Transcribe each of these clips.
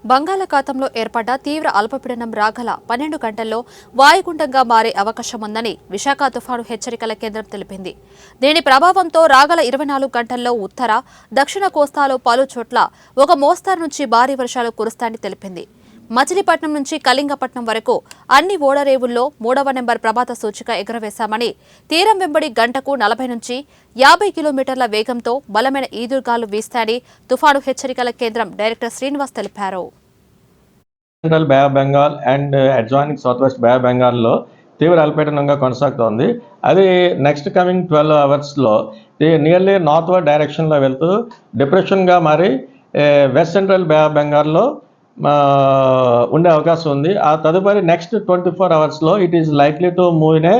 బంగాళాఖాతంలో ఏర్పడ్డ తీవ్ర అల్పపీడనం రాగల 12 గంటల్లో వాయుగుండంగా మారే అవకాశం ఉందని విశాఖ తుఫాను హెచ్చరికల కేంద్రం తెలిపింది. దీని ప్రభావంతో రాగల 24 గంటల్లో ఉత్తర, దక్షిణ కోస్తాలో పలు చోట్ల ఒక మోస్తరు నుంచి భారీ వర్షాలు కురుస్తాయని తెలిపింది. మచిలీపట్నం నుంచి కళింగపట్నం వరకు అన్ని ఓడరేవుల్లో 3వ నెంబర్ ప్రభాత సూచిక ఎగురవేశామని, తీరం వెంబడి గంటకు 40 నుంచి 50 కిలోమీటర్ల వేగంతో బలమైన ఈదురుగాలు వీస్తాయని తుఫాను హెచ్చరికల కేంద్రం డైరెక్టర్ శ్రీనివాస్ తెలిపారు. Central bay of Bengal and adjoining south west bay of బెంగాల్లో తీవ్ర అల్పపీడనంగా కొనసాగుతోంది. అది నెక్స్ట్ కమింగ్ 12 అవర్స్లో నియర్లీ నార్త్ వర్డ్ డైరెక్షన్లో వెళ్తూ డిప్రెషన్గా మారి వెస్ట్ సెంట్రల్ బే ఆఫ్ బెంగాల్లో ఉండే అవకాశం ఉంది. ఆ తదుపరి నెక్స్ట్ 24 అవర్స్లో it is likely to move in a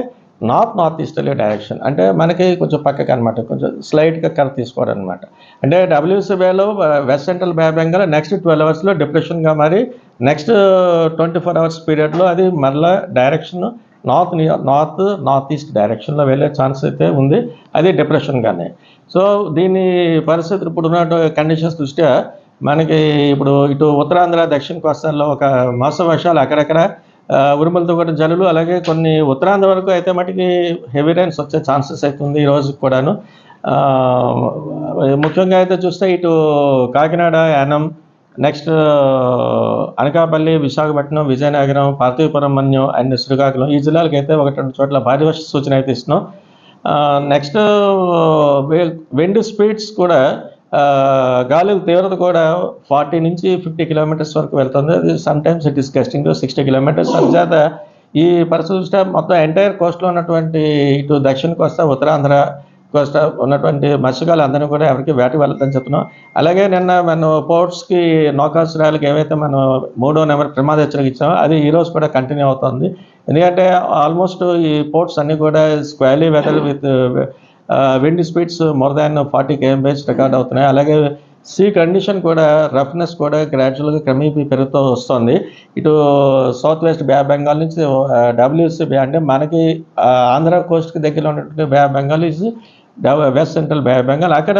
north easterly direction. అంటే మనకి కొంచెం పక్కకి అనమాట, కొంచెం స్లైట్గా కర తీసుకోవడం అనమాట. అంటే డబ్ల్యూసీబీలో west central bay of Bengal next 12 అవర్స్లో డిప్రెషన్గా మరి నెక్స్ట్ 24 అవర్స్ పీరియడ్లో అది మరలా డైరెక్షన్ నార్త్ ఈస్ట్ డైరెక్షన్లో వెళ్ళే ఛాన్స్ అయితే ఉంది, అది డిప్రెషన్గానే. సో దీని పరిస్థితులు ఇప్పుడున్న కండిషన్స్ దృష్ట్యా మనకి ఇప్పుడు ఇటు ఉత్తరాంధ్ర, దక్షిణ కోస్తాల్లో ఒక మోస్తరు వర్షాలు, అక్కడక్కడ ఉరుములతో కూడా జల్లులు, అలాగే కొన్ని ఉత్తరాంధ్ర వరకు అయితే మటుకి హెవీ రైన్స్ వచ్చే ఛాన్సెస్ అయితే ఉంది ఈ రోజు కూడాను. ముఖ్యంగా అయితే చూస్తే ఇటు కాకినాడ, యానం, నెక్స్ట్ అనకాపల్లి, విశాఖపట్నం, విజయనగరం, పార్థివపురం, మన్యం అండ్ శ్రీకాకుళం ఈ జిల్లాలకు అయితే 1-2 చోట్ల భారీ వర్ష సూచన అయితే ఇస్తున్నాం. నెక్స్ట్ విండ్ స్పీడ్స్ కూడా గాలుల తీవ్రత కూడా 40 నుంచి 50 కిలోమీటర్స్ వరకు వెళ్తుంది. అది some times it is gusting to 60 kilometres. అందుచేత ఈ పరిస్థితి మొత్తం ఎంటైర్ కోస్ట్లో ఉన్నటువంటి ఇటు దక్షిణ కోస్తా, ఉత్తరాంధ్ర కోస్తా ఉన్నటువంటి మత్స్యకారులు అందరినీ కూడా ఎవరికి వేటకి వెళ్ళదని చెప్తున్నాం. అలాగే నిన్న మనం పోర్ట్స్కి, నౌకాశ్రయాలకు ఏవైతే మనం 3వ నెంబర్ ప్రమాద హెచ్చరిక ఇచ్చామో అది ఈరోజు కూడా కంటిన్యూ అవుతుంది. ఎందుకంటే ఆల్మోస్ట్ ఈ పోర్ట్స్ అన్నీ కూడా squally weather with wind speeds more than 40 km/h record అవుతున్నాయి. అలాగే సీ కండిషన్ కూడా, రఫ్నెస్ కూడా గ్రాడ్యువల్గా క్రమేపీ పెరుగుతూ వస్తుంది. ఇటు south west bay of Bengal నుంచి డబ్ల్యూసీబీ అంటే మనకి ఆంధ్ర కోస్ట్కి దగ్గరలో ఉన్నటువంటి bay of Bengal is west central bay of Bengal. అక్కడ